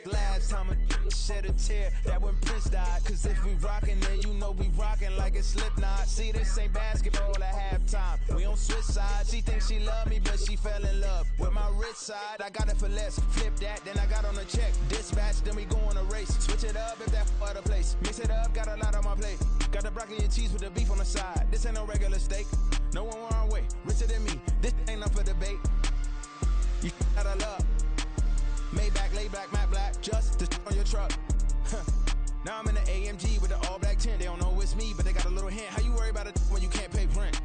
Last time a shed a tear, that when Prince died. Cause if we rockin', then you know we rockin' like it's Slipknot. See, this ain't basketball at halftime. We on switch sides. She thinks she love me, but she fell in love with my rich side. I got it for less. Flip that, then I got on a check. Dispatch, then we go on a race. Switch it up if that other place. Mix it up, got a lot on my plate. Got the broccoli and cheese with the beef on the side. This ain't no regular steak. No one wrong way. Richer than me. This ain't up for debate. You gotta love. Maybach, lay back, matte black, just to on your truck. Now I'm in the AMG with the all black tint. They don't know it's me, but they got a little hint. How you worry about it when you can't pay rent?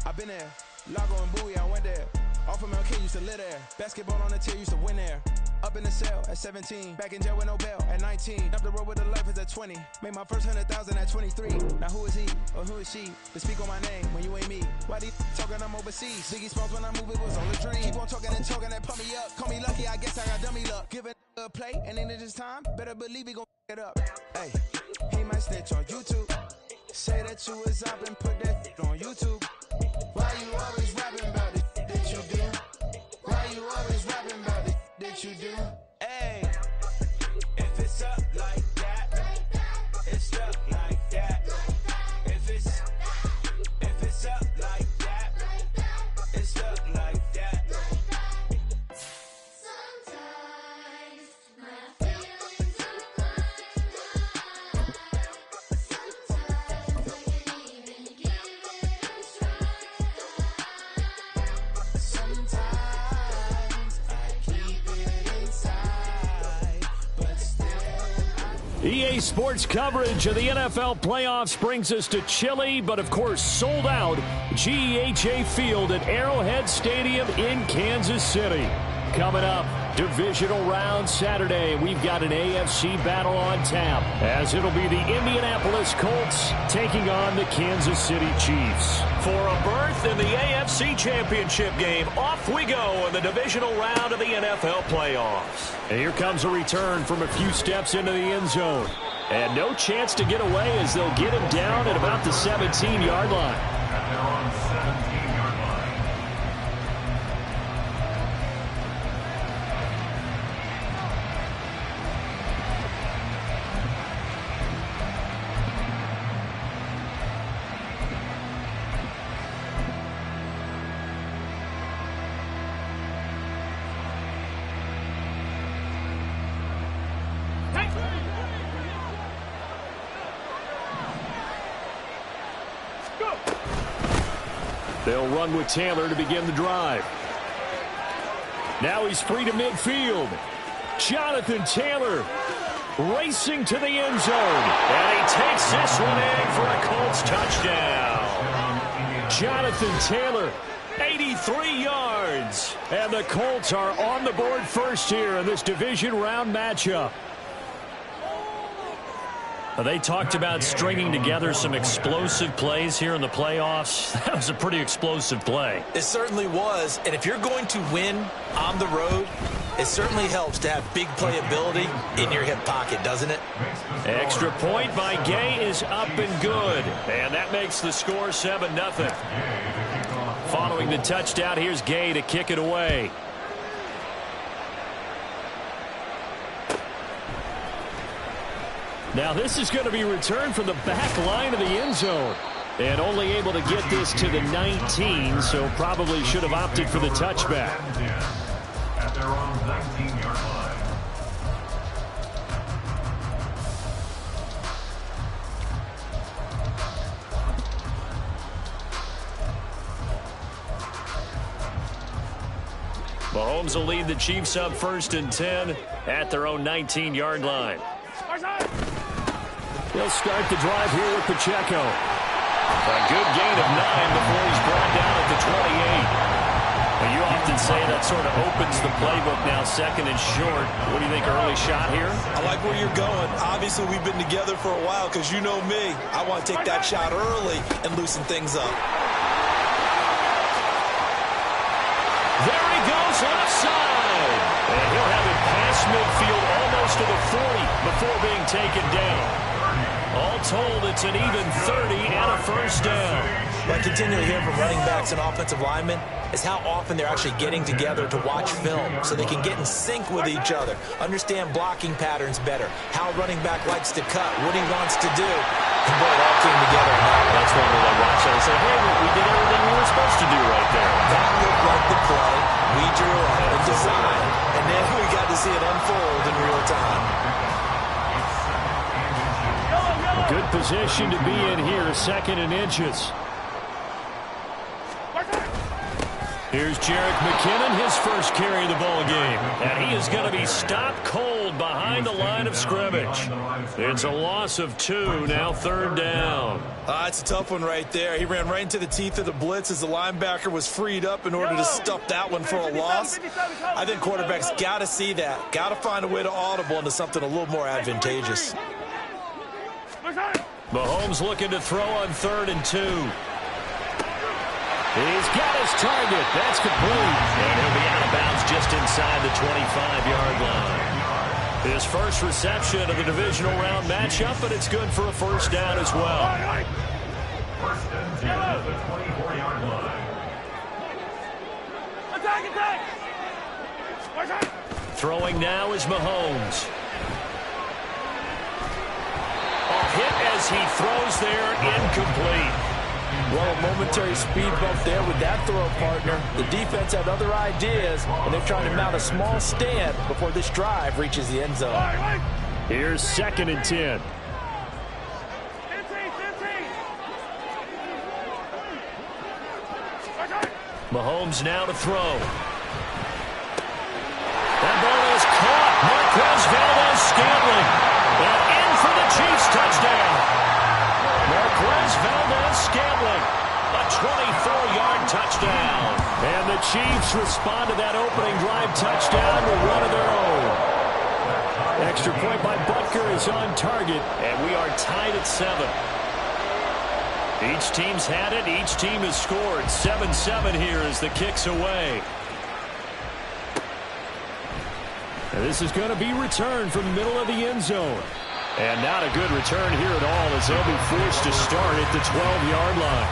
I've been there. Lago and Bowie, I went there. Off of MLK, used to live there. Basketball on the tier, used to win there. Up in the cell at 17. Back in jail with no bail at 19. Up the road with the life is at 20. Made my first 100,000 at 23. Now who is he or who is she to speak on my name when you ain't me? Why these talking I'm overseas? Biggie Smalls when I move it was all a dream. Keep on talking and talking and pump me up. Call me lucky, I guess I got dummy luck. Give it a play and then this time, better believe he gon' it up. Hey, he might snitch on YouTube. Say that you was up and put that on YouTube. Why you always rapping about it that you do? Why you always rapping about it that you do? Hey, if it's up like that, it's up like that. If it's up like that, it's up like that. Sometimes my feelings are blind. Sometimes I can't even give it a try. Sometimes I keep it inside, but still. EA Sports coverage of the NFL playoffs brings us to chilly, but of course sold out GEHA Field at Arrowhead Stadium in Kansas City. Coming up, divisional round Saturday. We've got an AFC battle on tap, as it'll be the Indianapolis Colts taking on the Kansas City Chiefs. For a berth in the AFC Championship game, off we go in the divisional round of the NFL playoffs. And here comes a return from a few steps into the end zone. And no chance to get away as they'll get him down at about the 17-yard line. And they're on 17-yard line. They'll run with Taylor to begin the drive. Now he's free to midfield. Jonathan Taylor racing to the end zone. And he takes this one in for a Colts touchdown. Jonathan Taylor, 83 yards. And the Colts are on the board first here in this division round matchup. They talked about stringing together some explosive plays here in the playoffs. That was a pretty explosive play. It certainly was. And if you're going to win on the road, it certainly helps to have big playability in your hip pocket, doesn't it? Extra point by Gay is up and good. And that makes the score 7-0. Following the touchdown, here's Gay to kick it away. Now this is going to be returned from the back line of the end zone. And only able to get this to the 19, so probably should have opted for the touchback. At their own 19-yard line. Mahomes will lead the Chiefs up 1st and 10 at their own 19-yard line. They'll start the drive here with Pacheco. A good gain of 9 before he's brought down at the 28. Well, you often say that sort of opens the playbook now, 2nd and short. What do you think, early shot here? I like where you're going. Obviously, we've been together for a while because you know me. I want to take that shot early and loosen things up. There he goes, left side. And he'll have it past midfield almost to the 40 before being taken down. All told, it's an even 30 and a first down. What I continually hear from running backs and offensive linemen is how often they're actually getting together to watch film so they can get in sync with each other, understand blocking patterns better, how a running back likes to cut, what he wants to do. And boy, it all came together. That's one where they watch that and say, hey, we did everything we were supposed to do right there. That looked like the play we drew up and designed, and then we got to see it unfold in real time. Good position to be in here, 2nd and inches. Here's Jerick McKinnon, his first carry of the ball game. And he is going to be stopped cold behind the line of scrimmage. It's a loss of 2, now 3rd down. It's a tough one right there. He ran right into the teeth of the blitz as the linebacker was freed up in order to stuff that one for a loss. I think quarterbacks got to see that, got to find a way to audible into something a little more advantageous. Mahomes looking to throw on 3rd and 2. He's got his target. That's complete. And he'll be out of bounds just inside the 25-yard line. His first reception of the divisional round matchup, but it's good for a first down as well. First and 10 at the 24-yard line. Throwing now is Mahomes. A hit as he throws there, incomplete. Well, a momentary speed bump there with that throw, partner. The defense had other ideas, and they're trying to mount a small stand before this drive reaches the end zone. Here's 2nd and 10. Mahomes now to throw. That ball is caught. Marquez Valdez-Scantling. And in for the Chiefs touchdown. Marquez Valdez-Scantling, a 24-yard touchdown. And the Chiefs respond to that opening drive touchdown with one of their own. Extra point by Butker is on target, and we are tied at 7. Each team's had it. Each team has scored. 7-7 here as the kick's away. And this is going to be returned from the middle of the end zone. And not a good return here at all as they'll be forced to start at the 12-yard line.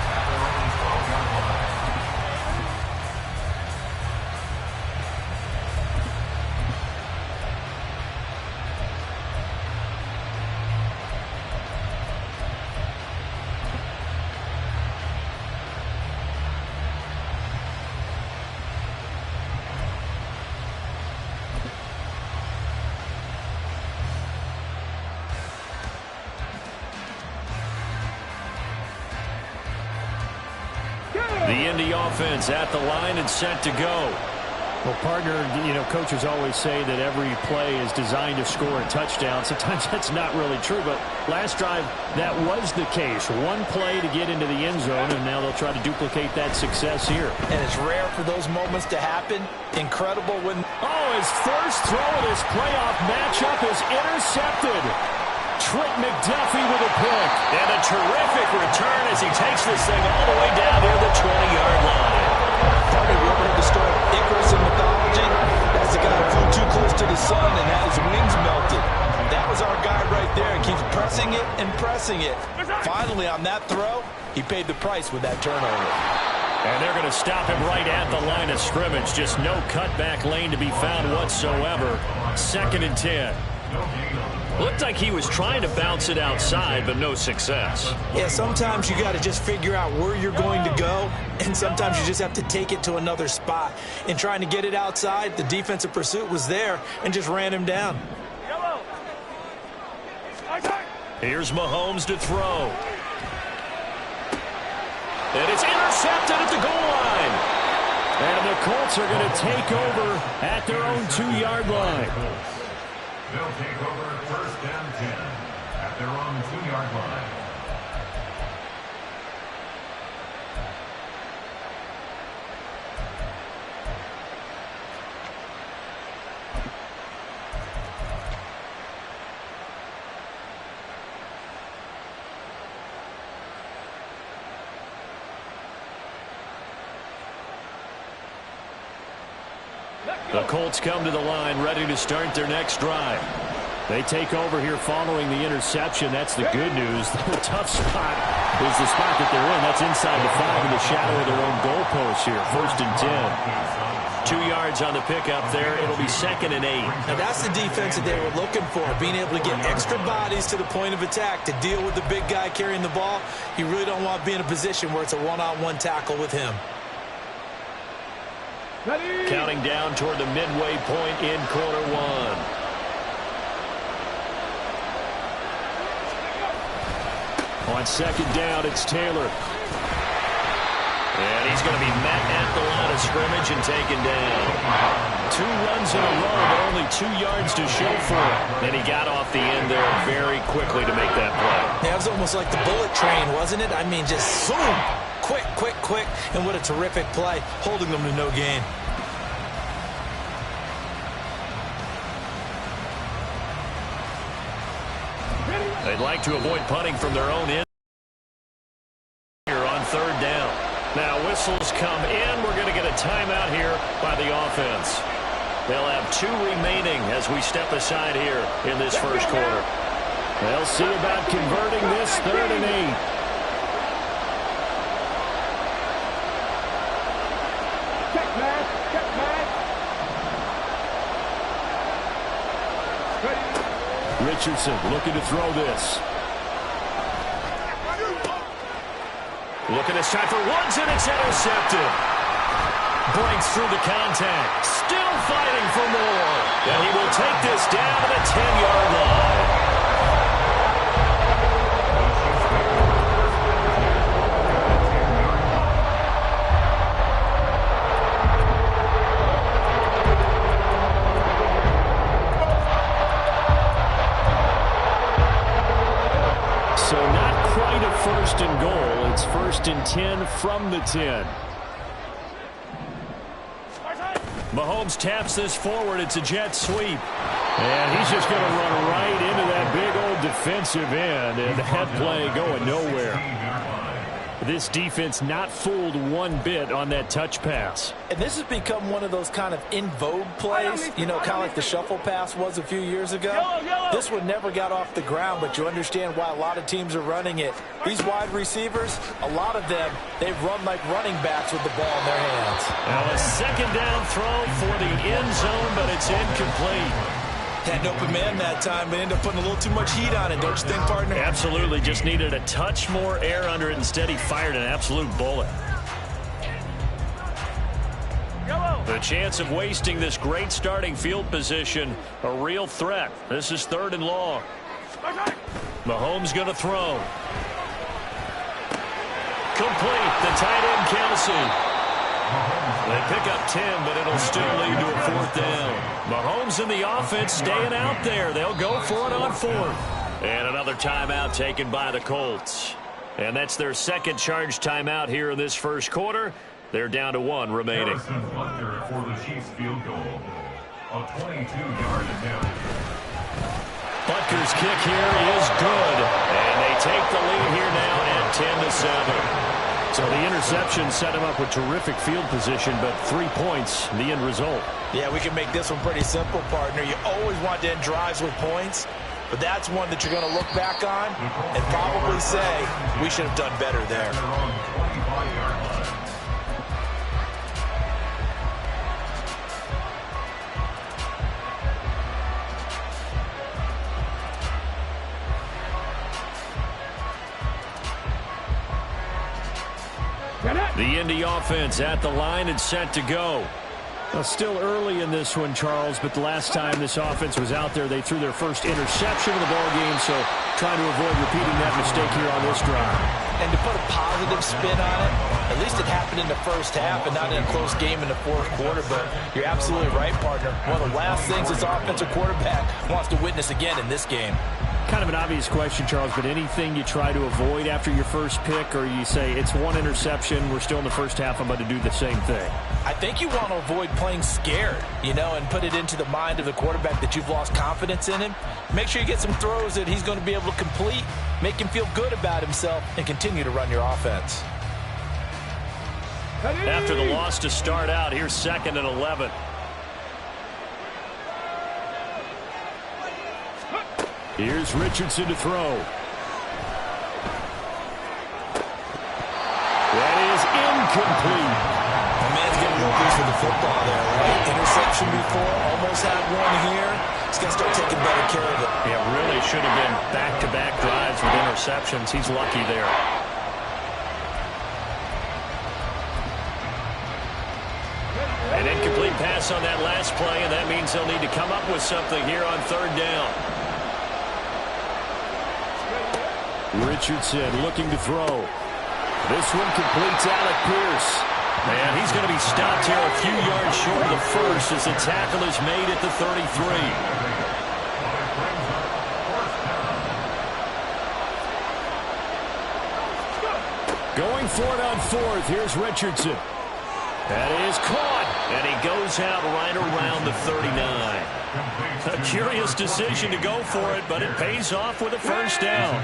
The Indy offense at the line and set to go. Well, partner, coaches always say that every play is designed to score a touchdown. Sometimes that's not really true, but last drive, that was the case. One play to get into the end zone, and now they'll try to duplicate that success here. And it's rare for those moments to happen. Incredible when... Oh, his first throw of this playoff matchup is intercepted. Trent McDuffie with a pick. And a terrific return as he takes this thing all the way down near the 20-yard line. Partner, you ever heard the story of Icarus in mythology? That's the guy who flew too close to the sun and had his wings melted. That was our guy right there. He keeps pressing it and pressing it. Finally, on that throw, he paid the price with that turnover. And they're going to stop him right at the line of scrimmage. Just no cutback lane to be found whatsoever. 2nd and 10. Looked like he was trying to bounce it outside, but no success. Yeah, sometimes you got to just figure out where you're going to go, and sometimes you just have to take it to another spot. In trying to get it outside, the defensive pursuit was there and just ran him down. Here's Mahomes to throw. And it's intercepted at the goal line. And the Colts are going to take over at their own 2-yard line. They'll take over 1st and 10 at their own 2-yard line. The Colts come to the line ready to start their next drive. They take over here following the interception. That's the good news. The tough spot is the spot that they're in. That's inside the 5 in the shadow of their own goalpost here. 1st and 10. 2 yards on the pickup there. It'll be 2nd and 8. Now that's the defense that they were looking for, being able to get extra bodies to the point of attack to deal with the big guy carrying the ball. You really don't want to be in a position where it's a one-on-one tackle with him. Counting down toward the midway point in quarter 1. On 2nd down, it's Taylor. And he's going to be met at the line of scrimmage and taken down. 2 runs in a row, but only 2 yards to show for it. And he got off the end there very quickly to make that play. Yeah, it was almost like the bullet train, wasn't it? I mean, just zoom. Quick, quick, quick. And what a terrific play, holding them to no gain. They'd like to avoid punting from their own end here on 3rd down. Now whistles come in. We're going to get a timeout here by the offense. They'll have 2 remaining as we step aside here in this first quarter. They'll see about converting this 3rd and 8. Richardson looking to throw this. Looking this time for Woods, and it's intercepted. Breaks through the contact. Still fighting for more. And he will take this down to the 10-yard line. So not quite a 1st and goal. It's 1st and 10 from the 10. Mahomes taps this forward. It's a jet sweep. And he's just going to run right into that big old defensive end. And that play going nowhere. This defense not fooled one bit on that touch pass. And this has become one of those kind of in vogue plays, you know, kind of like the shuffle pass was a few years ago. This one never got off the ground, but you understand why a lot of teams are running it. These wide receivers, a lot of them, they've run like running backs with the ball in their hands. Now a 2nd down throw for the end zone, but it's incomplete. Had an open man that time, but ended up putting a little too much heat on it, don't you think, partner? Absolutely. Just needed a touch more air under it. Instead, he fired an absolute bullet. The chance of wasting this great starting field position, a real threat. This is 3rd and long. Mahomes going to throw. Complete. The tight end, Kelsey. They pick up 10, but it'll still lead to a 4th down. Mahomes and the offense staying out there. They'll go for it on 4th. And another timeout taken by the Colts. And that's their 2nd charge timeout here in this first quarter. They're down to 1 remaining. For the Chiefs field goal. A 22-yard attempt. Butker's kick here is good. And they take the lead here now at 10-7. So the interception set him up with terrific field position, but 3 points, the end result. Yeah, we can make this one pretty simple, partner. You always want to end drives with points, but that's one that you're going to look back on and probably say, we should have done better there. The Indy offense at the line and set to go. Well, still early in this one, Charles, but the last time this offense was out there, they threw their first interception of the ball game, so trying to avoid repeating that mistake here on this drive. And to put a positive spin on it, at least it happened in the first half and not in a close game in the 4th quarter, but you're absolutely right, partner. One of the last things this offensive quarterback wants to witness again in this game. Kind of an obvious question, Charles, but anything you try to avoid after your first pick, or you say it's 1 interception, we're still in the first half, I'm about to do the same thing? I think you want to avoid playing scared, you know, and put it into the mind of the quarterback that you've lost confidence in him. Make sure you get some throws that he's going to be able to complete, make him feel good about himself, and continue to run your offense. After the loss to start out, here's 2nd and 11. Here's Richardson to throw. That is incomplete. The man's getting real loose with the football there, right? Interception before, almost had one here. He's got to start taking better care of it. Yeah, really should have been back-to-back drives with interceptions. He's lucky there. An incomplete pass on that last play, and that means they'll need to come up with something here on third down. Richardson looking to throw. This one completes Alec Pierce. Man, he's going to be stopped here a few yards short of the first as the tackle is made at the 33. Going for it on fourth. Here's Richardson. That is caught. And he goes out right around the 39. A curious decision to go for it, but it pays off with a first down.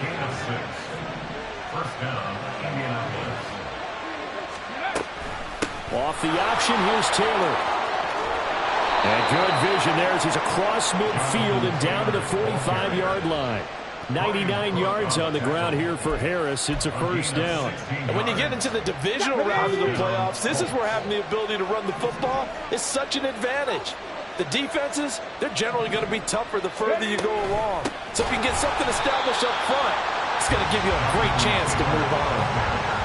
First down, Indianapolis. Off the option, here's Taylor. And good vision there as he's across midfield and down to the 45-yard line. 99 yards on the ground here for Harris. It's a first down. And when you get into the divisional round of the playoffs, this is where having the ability to run the football is such an advantage. The defenses, they're generally going to be tougher the further you go along. So if you can get something established up front, it's going to give you a great chance to move on.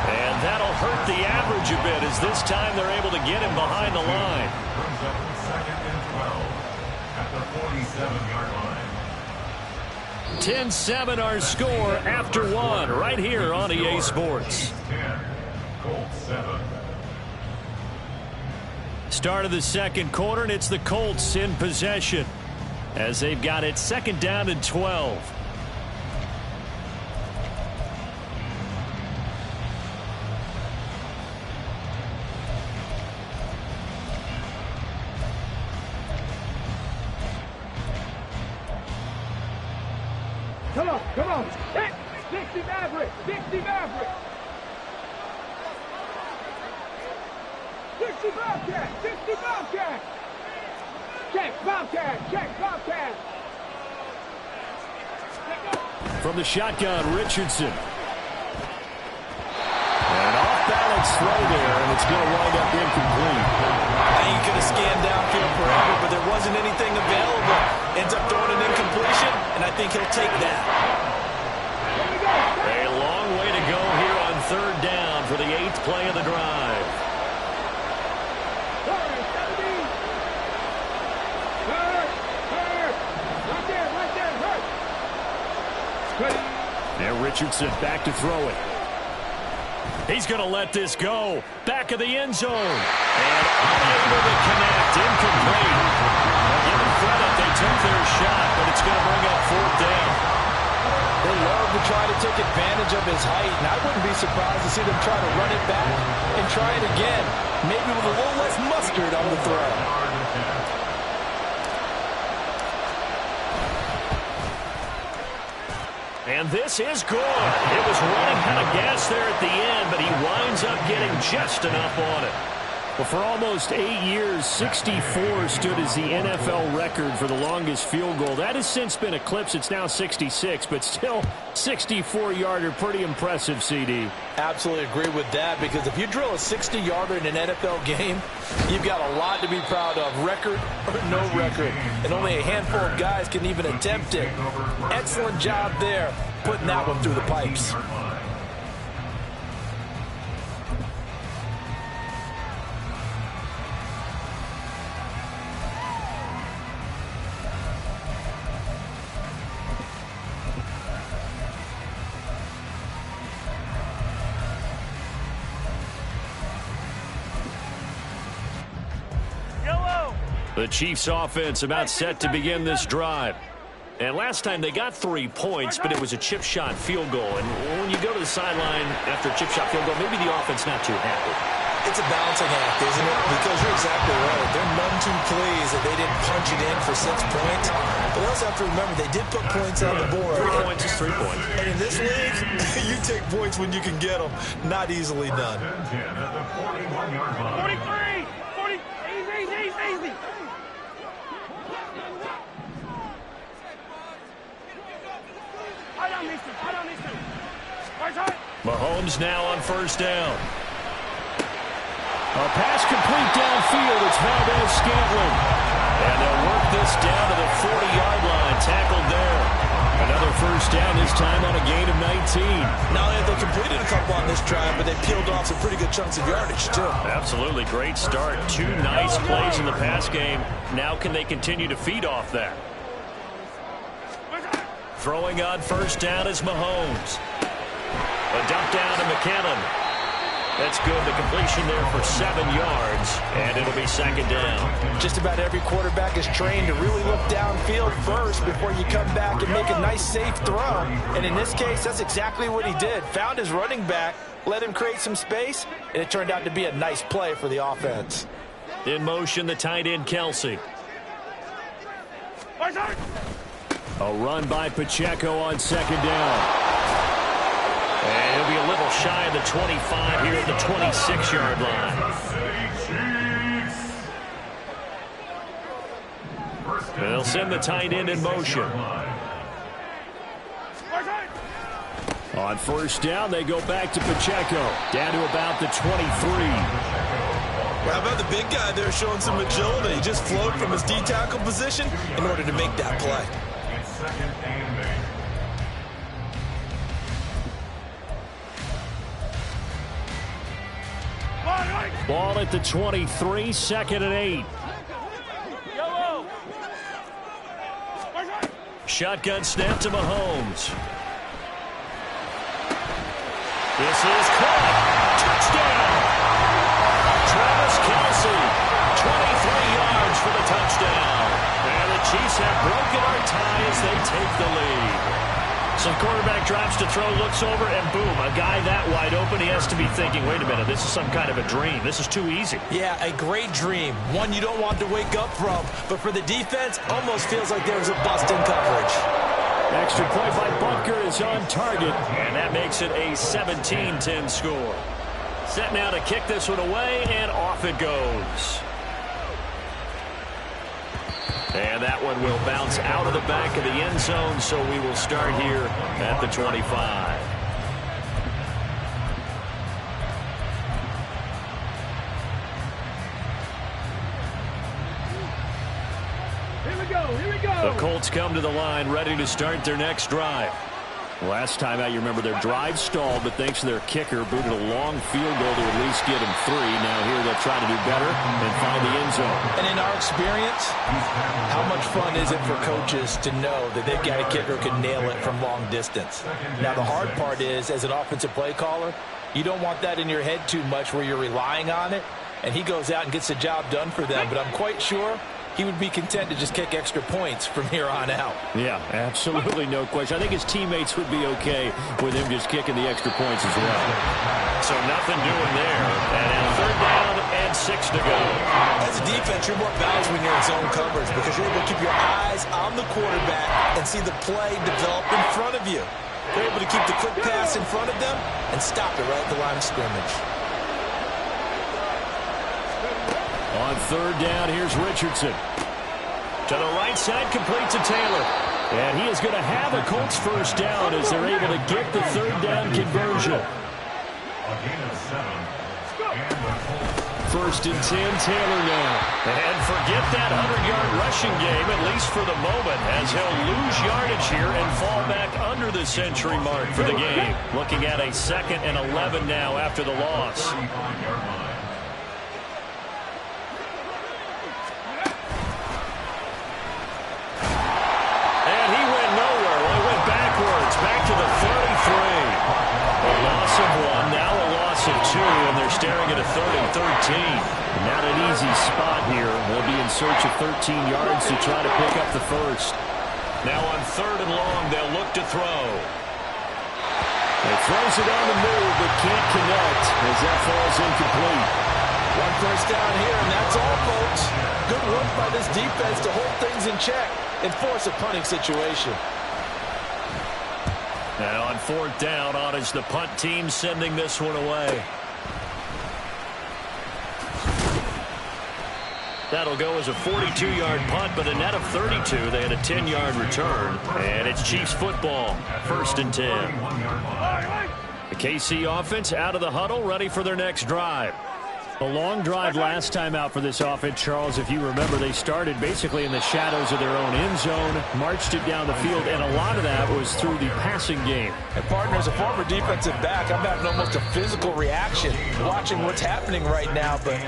And that'll hurt the average a bit as this time they're able to get him behind the line. Brings up 2nd and 12 at the 47-yard line. 10-7 our score after one right here on EA Sports. 10, Colts 7. Start of the second quarter, and it's the Colts in possession as they've got it 2nd down and 12. Come on. Hit! 60 Maverick! 60 Maverick! 60 Bobcat! 60 Bobcat! Check Bobcat! Check Bobcat! From the shotgun, Richardson. And off-balance throw there, and it's going to wind up incomplete. You could have scanned downfield forever, but there wasn't anything available. Ends up throwing an incompletion, and I think he'll take that. A long way to go here on third down for the 8th play of the drive. Now Richardson back to throw it. He's going to let this go. Back of the end zone. And unable to connect. Incomplete. Give them credit. They took their shot, but it's going to bring up 4th down. They love to try to take advantage of his height, and I wouldn't be surprised to see them try to run it back and try it again, maybe with a little less mustard on the throw. And this is good. It was running out of gas there at the end, but he winds up getting just enough on it. Well, for almost 8 years, 64 stood as the NFL record for the longest field goal. That has since been eclipsed. It's now 66, but still 64-yarder. Pretty impressive, CD. Absolutely agree with that, because if you drill a 60-yarder in an NFL game, you've got a lot to be proud of, record or no record. And only a handful of guys can even attempt it. Excellent job there, putting that one through the pipes. The Chiefs offense about set to begin this drive. And last time they got 3 points, but it was a chip shot field goal. And when you go to the sideline after a chip shot field goal, maybe the offense not too happy. It's a balancing act, isn't it? Because you're exactly right. They're none too pleased that they didn't punch it in for 6 points. But they also have to remember they did put points on the board. 3 points is 3 points. And in this league, you take points when you can get them. Not easily done. 10 at the 41-yard line. 43! 40! Easy! Mahomes now on first down. A pass complete downfield. It's Valdez-Scantling. And they'll work this down to the 40-yard line. Tackled there. Another first down, this time on a gain of 19. Not only have they completed a couple on this drive, but they peeled off some pretty good chunks of yardage, too. Absolutely great start. 2 nice plays in the pass game. Now can they continue to feed off that? Throwing on first down is Mahomes. A dump down to McKinnon. That's good. The completion there for 7 yards, and it'll be second down. Just about every quarterback is trained to really look downfield first before you come back and make a nice, safe throw. And in this case, that's exactly what he did. Found his running back, let him create some space, and it turned out to be a nice play for the offense. In motion, the tight end, Kelsey. A run by Pacheco on second down. And he'll be a little shy of the 25 here at the 26-yard line. They'll send the tight end in motion. On first down, they go back to Pacheco. Down to about the 23. Well, how about the big guy there showing some agility? He just flowed from his D-tackle position in order to make that play. It's second and 8. Ball at the 23, second and 8. Shotgun snap to Mahomes. This is caught. Touchdown. Travis Kelce, 23 yards for the touchdown. And the Chiefs have broken our tie as they take the lead. So the quarterback drops to throw, looks over, and boom, a guy that wide open, he has to be thinking, wait a minute, this is some kind of a dream. This is too easy. Yeah, a great dream. One you don't want to wake up from. But for the defense, almost feels like there was a bust in coverage. Extra point by Butker is on target. And that makes it a 17-10 score. Set now to kick this one away, and off it goes. And that one will bounce out of the back of the end zone, so we will start here at the 25. Here we go, here we go. The Colts come to the line, ready to start their next drive. Last time out, you remember their drive stalled, but thanks to their kicker, booted a long field goal to at least get him 3. Now here they'll try to do better and find the end zone. And in our experience, how much fun is it for coaches to know that they've got a kicker who can nail it from long distance? Now the hard part is, as an offensive play caller, you don't want that in your head too much where you're relying on it, and he goes out and gets the job done for them. But I'm quite sure he would be content to just kick extra points from here on out. Yeah, absolutely no question. I think his teammates would be okay with him just kicking the extra points as well. So nothing doing there. And in third down and 6 to go. As a defense, you're more balanced when you're in zone coverage because you're able to keep your eyes on the quarterback and see the play develop in front of you. They're able to keep the quick pass in front of them and stop it right at the line of scrimmage. On third down, here's Richardson. To the right side, complete to Taylor. And he is going to have a Colts first down as they're able to get the third down conversion. A gain of 7. And the Colts. First and 10, Taylor now. And forget that 100-yard rushing game, at least for the moment, as he'll lose yardage here and fall back under the century mark for the game. Looking at a 2nd and 11 now after the loss. 35-yard line. Back to the 33. A loss of 1, now a loss of 2, and they're staring at a 3rd and 13. Not an easy spot here. They'll be in search of 13 yards to try to pick up the first. Now on 3rd and long, they'll look to throw. He throws it on the move, but can't connect as that falls incomplete. One first down here, and that's all, folks. Good work by this defense to hold things in check and force a punting situation. And on 4th down, on is the punt team sending this one away. That'll go as a 42-yard punt, but a net of 32. They had a 10-yard return. And it's Chiefs football, 1st and 10. The KC offense out of the huddle, ready for their next drive. A long drive last time out for this offense, Charles. If you remember, they started basically in the shadows of their own end zone, marched it down the field, and a lot of that was through the passing game. And partner, as a former defensive back, I'm having almost a physical reaction watching what's happening right now. But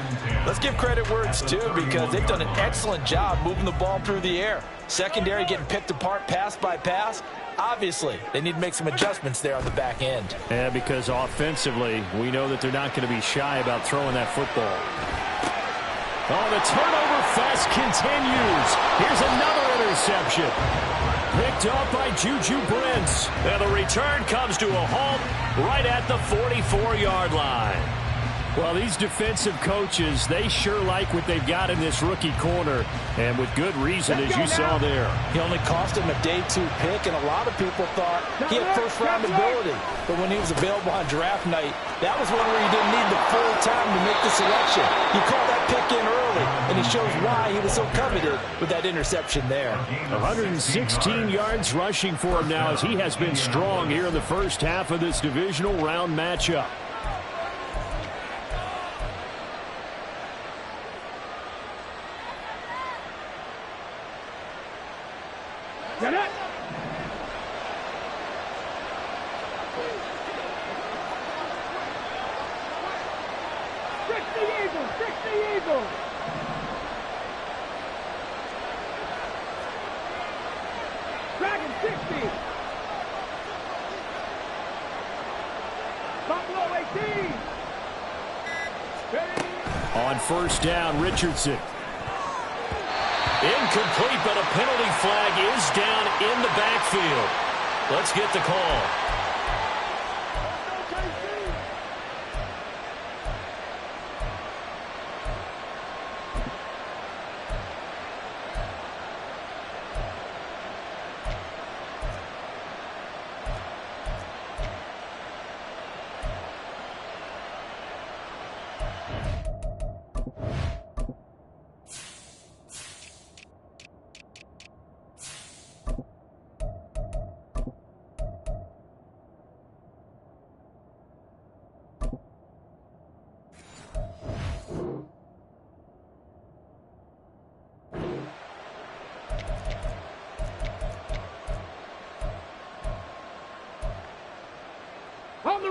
let's give credit where it's due, because they've done an excellent job moving the ball through the air. Secondary getting picked apart pass by pass. Obviously, they need to make some adjustments there on the back end. Yeah, because offensively, we know that they're not going to be shy about throwing that football. Oh, the turnover fest continues. Here's another interception. Picked up by Juju Brents. And the return comes to a halt right at the 44-yard line. Well, these defensive coaches, they sure like what they've got in this rookie corner, and with good reason, as you saw there. He only cost him a day 2 pick, and a lot of people thought he had first-round ability. But when he was available on draft night, that was one where he didn't need the full time to make the selection. He called that pick in early, and he shows why he was so coveted with that interception there. 116 yards rushing for him now, as he has been strong here in the first half of this divisional round matchup. Get it. Fix the Eagles. Fix the Eagles. Dragon 60. Buffalo 18. Ready. On first down, Richardson. Incomplete, but a penalty flag is down in the backfield. Let's get the call.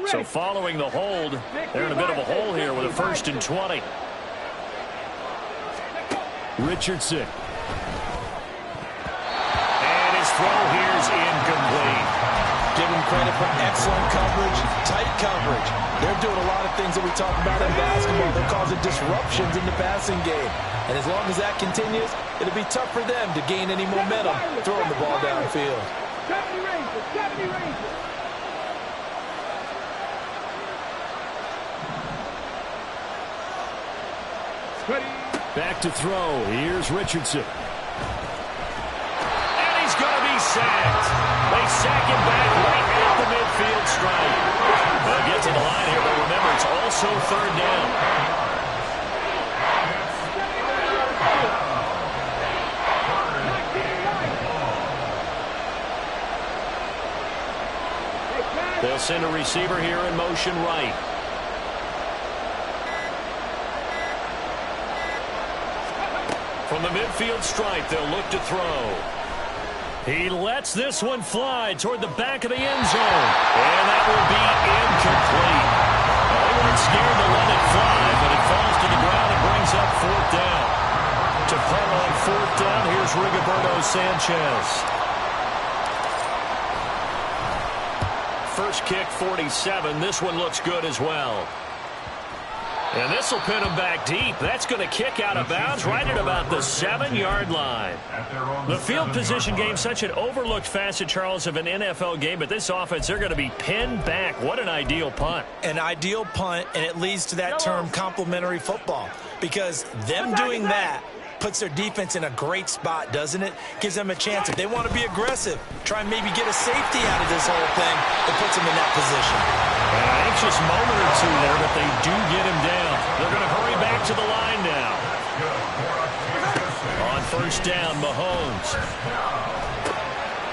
So following the hold, they're in a bit of a hole here with a 1st and 20. Richardson. And his throw here is incomplete. Give him credit for excellent coverage, tight coverage. They're doing a lot of things that we talk about in basketball. They're causing disruptions in the passing game. And as long as that continues, it'll be tough for them to gain any momentum throwing the ball downfield. 70 Rangers. 70 Rangers. Back to throw. Here's Richardson. And he's going to be sacked. They sack him back right at the midfield stripe. They'll get to the line here, but remember, it's also 3rd down. They'll send a receiver here in motion right. From the midfield stripe, they'll look to throw. He lets this one fly toward the back of the end zone. And that will be incomplete. They weren't scared to let it fly, but it falls to the ground and brings up 4th down. To punt on 4th down, here's Rigoberto Sanchez. First kick, 47. This one looks good as well. And this will pin him back deep. That's going to kick out of bounds right at about the 7-yard line. The field position game, such an overlooked facet, Charles, of an NFL game. But this offense, they're going to be pinned back. What an ideal punt. An ideal punt, and it leads to that term complementary football. Because them doing that puts their defense in a great spot, doesn't it? Gives them a chance. If they want to be aggressive, try and maybe get a safety out of this whole thing, it puts them in that position. An anxious moment or two there, but they do get him down. They're going to hurry back to the line now. On first down, Mahomes.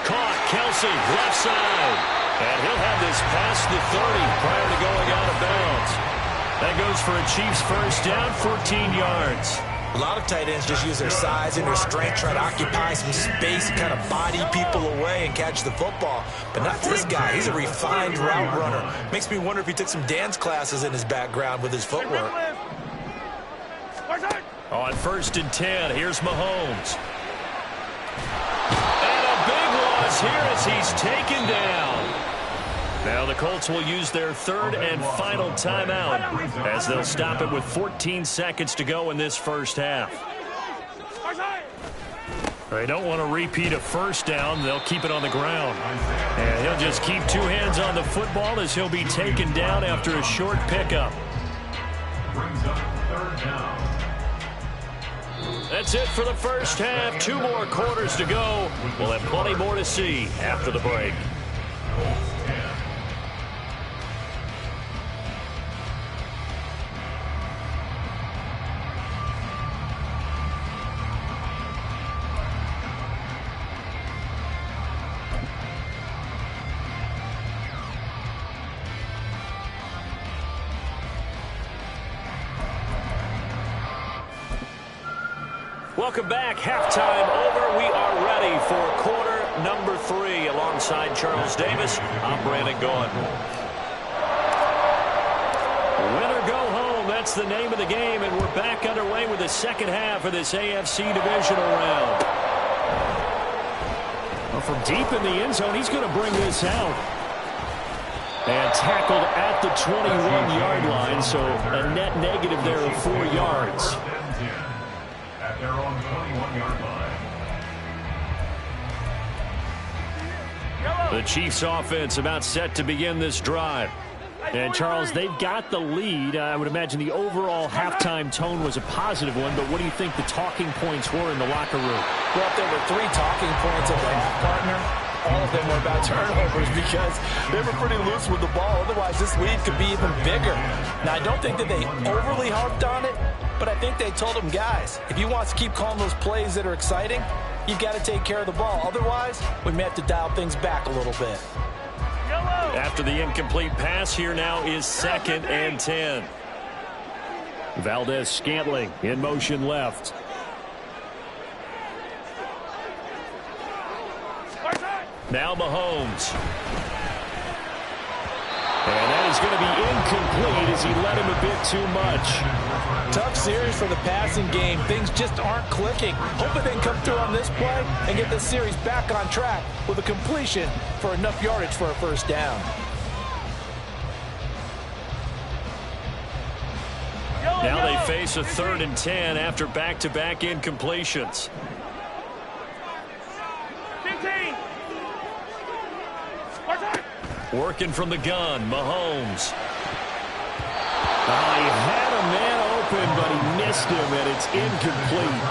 Caught, Kelsey, left side. And he'll have this past the 30 prior to going out of bounds. That goes for a Chiefs first down, 14 yards. A lot of tight ends just use their size and their strength, try to occupy some space, kind of body people away and catch the football. But not this guy. He's a refined route runner. Makes me wonder if he took some dance classes in his background with his footwork. On 1st and 10, here's Mahomes. And a big loss here as he's taken down. Now the Colts will use their 3rd and final timeout as they'll stop it with 14 seconds to go in this first half. They don't want to repeat a first down. They'll keep it on the ground. And he'll just keep 2 hands on the football as he'll be taken down after a short pickup. Brings up 3rd down. That's it for the first half. 2 more quarters to go. We'll have plenty more to see after the break. Welcome back. Halftime over. We are ready for quarter number 3. Alongside Charles Davis, I'm Brandon Gaughan. Win or go home. That's the name of the game, and we're back underway with the second half of this AFC divisional round. Well, from deep in the end zone, he's going to bring this out. And tackled at the 21-yard line, so a net negative there of 4 yards. At their own 21-yard line. The Chiefs offense about set to begin this drive. And, Charles, they've got the lead. I would imagine the overall halftime tone was a positive one, but what do you think the talking points were in the locker room? Well, if there were 3 talking points of the partner, all of them were about turnovers because they were pretty loose with the ball. Otherwise, this lead could be even bigger. Now, I don't think that they overly harped on it, but I think they told them, guys, if you want to keep calling those plays that are exciting, you've got to take care of the ball. Otherwise, we may have to dial things back a little bit. After the incomplete pass, here now is 2nd and 10. Valdez-Scantling in motion left. Now Mahomes. And that is going to be incomplete as he led him a bit too much. Tough series for the passing game. Things just aren't clicking. Hoping they can come through on this play and get this series back on track with a completion for enough yardage for a first down. Now they face a 3rd and 10 after back-to-back incompletions. 15. Working from the gun, Mahomes. He had a man open, but he missed him, and it's incomplete.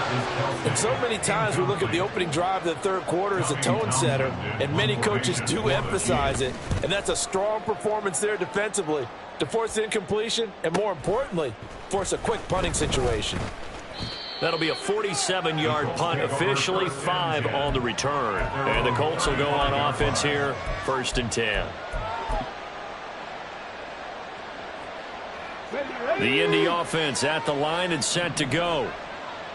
And so many times we look at the opening drive of the 3rd quarter as a tone setter, and many coaches do emphasize it, and that's a strong performance there defensively to force incompletion and, more importantly, force a quick punting situation. That'll be a 47-yard punt, officially 5 on the return. And the Colts will go on offense here, 1st and 10. The Indy offense at the line and set to go.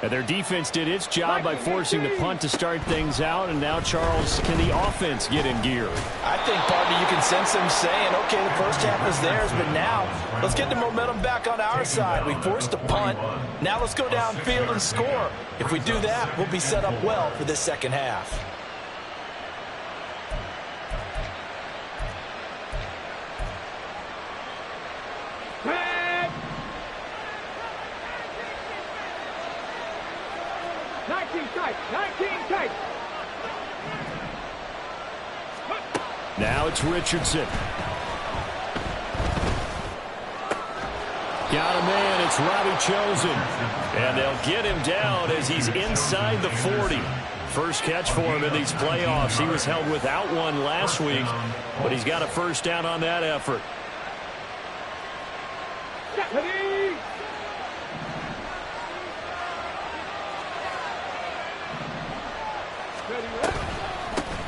And their defense did its job by forcing the punt to start things out. And now, Charles, can the offense get in gear? I think, partner, you can sense them saying, okay, the first half is theirs, but now let's get the momentum back on our side. We forced a punt. Now let's go downfield and score. If we do that, we'll be set up well for this second half. Now it's Richardson. Got a man. It's Robbie Chosen. And they'll get him down as he's inside the 40. First catch for him in these playoffs. He was held without one last week, but he's got a first down on that effort.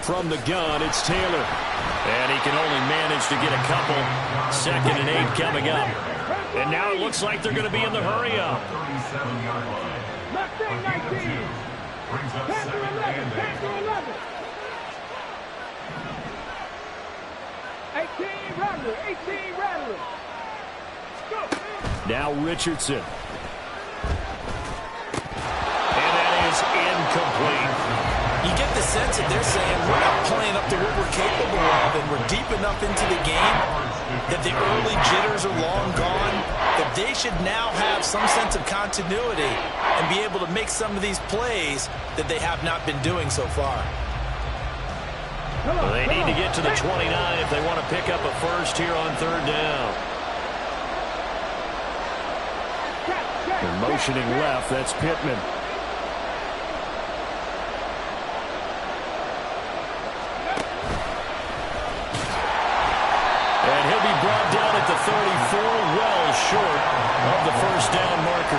From the gun, it's Taylor. And he can only manage to get a couple. 2nd and 8 coming up. And now it looks like they're going to be in the hurry up. 37-yard line. Left side 19. Brings up 10 to 2nd 11. and 10 to 11. 18 Rattler. 18 Rattler. Go. Now Richardson. And that is incomplete. You get the sense that they're saying we're not playing up to what we're capable of, and we're deep enough into the game that the early jitters are long gone, that they should now have some sense of continuity and be able to make some of these plays that they have not been doing so far. Well, they need to get to the 29 if they want to pick up a first here on 3rd down. They're motioning left. That's Pittman. And he'll be brought down at the 34, well short of the first down marker.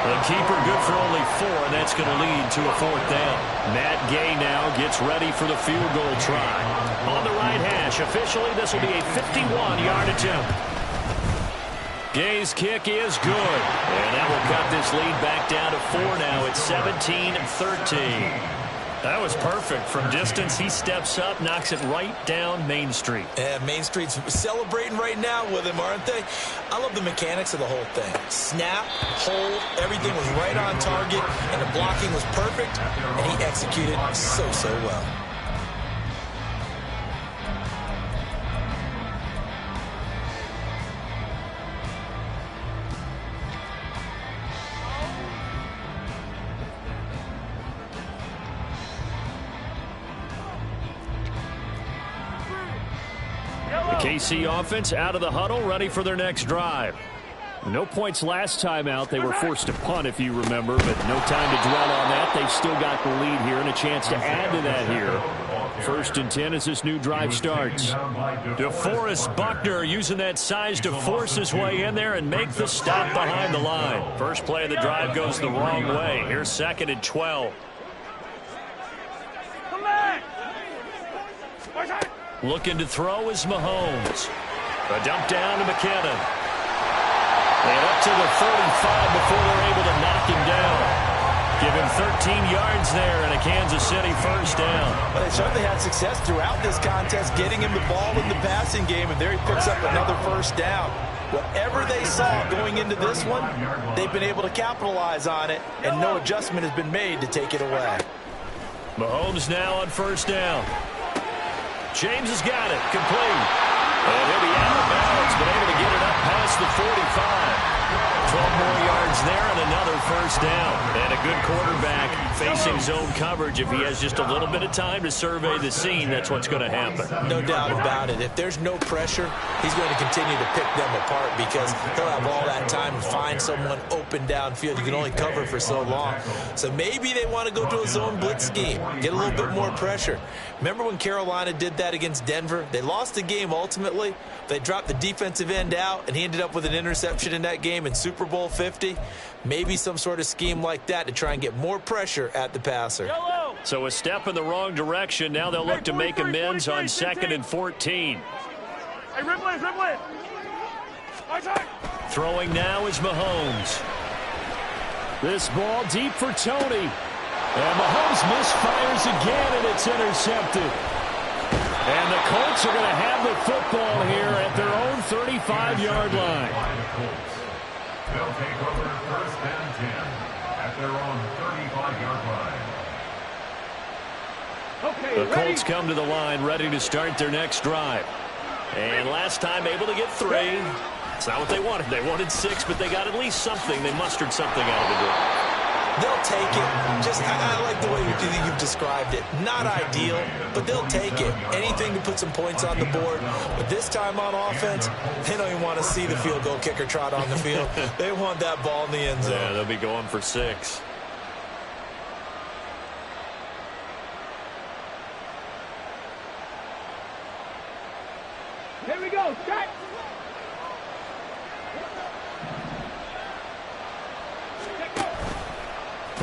The keeper good for only 4, and that's going to lead to a 4th down. Matt Gay now gets ready for the field goal try. On the right hash, officially this will be a 51-yard attempt. Gay's kick is good, and that will cut this lead back down to 4 now. It's 17-13. That was perfect. From distance, he steps up, knocks it right down Main Street. And Main Street's celebrating right now with him, aren't they? I love the mechanics of the whole thing. Snap, hold, everything was right on target, and the blocking was perfect, and he executed so well. KC offense out of the huddle, ready for their next drive. No points last time out. They were forced to punt, if you remember, but no time to dwell on that. They've still got the lead here and a chance to add to that here. 1st and 10 as this new drive starts. DeForest Buckner using that size to force his way in there and make the stop behind the line. First play of the drive goes the wrong way. Here's 2nd and 12. Looking to throw is Mahomes. A dump down to McKinnon. And up to the 35 before they're able to knock him down. Give him 13 yards there and a Kansas City first down. Well, they certainly had success throughout this contest, getting him the ball in the passing game, and there he picks up another first down. Whatever they saw going into this one, they've been able to capitalize on it, and no adjustment has been made to take it away. Mahomes now on first down. James has got it, complete. And he'll be out of bounds, but able to get it up past the 45. 12 more yards there and another first down. And a good quarterback facing zone coverage. If he has just a little bit of time to survey the scene, that's what's going to happen. No doubt about it. If there's no pressure, he's going to continue to pick them apart because he'll have all that time to find someone open downfield. You can only cover for so long. So maybe they want to go to a zone blitz scheme, get a little bit more pressure. Remember when Carolina did that against Denver? They lost the game ultimately. They dropped the defensive end out, and he ended up with an interception in that game in Super Bowl 50. Maybe some sort of scheme like that to try and get more pressure at the passer. So a step in the wrong direction. Now they'll look to make amends on 2nd and 14. Hey, Ripley. Throwing now is Mahomes. This ball deep for Tony. And Mahomes misfires again, and it's intercepted. And the Colts are going to have the football here at their own 35-yard line. They'll take over 1st and 10 at their own 35-yard line. The Colts come to the line, ready to start their next drive. And last time able to get 3. It's not what they wanted. They wanted 6, but they got at least something. They mustered something out of the drive. They'll take it. I like the way you've described it. Not ideal, but they'll take it. Anything to put some points on the board. But this time on offense, they don't even want to see the field goal kicker trot on the field. They want that ball in the end zone. Yeah, they'll be going for 6. Here we go. Set.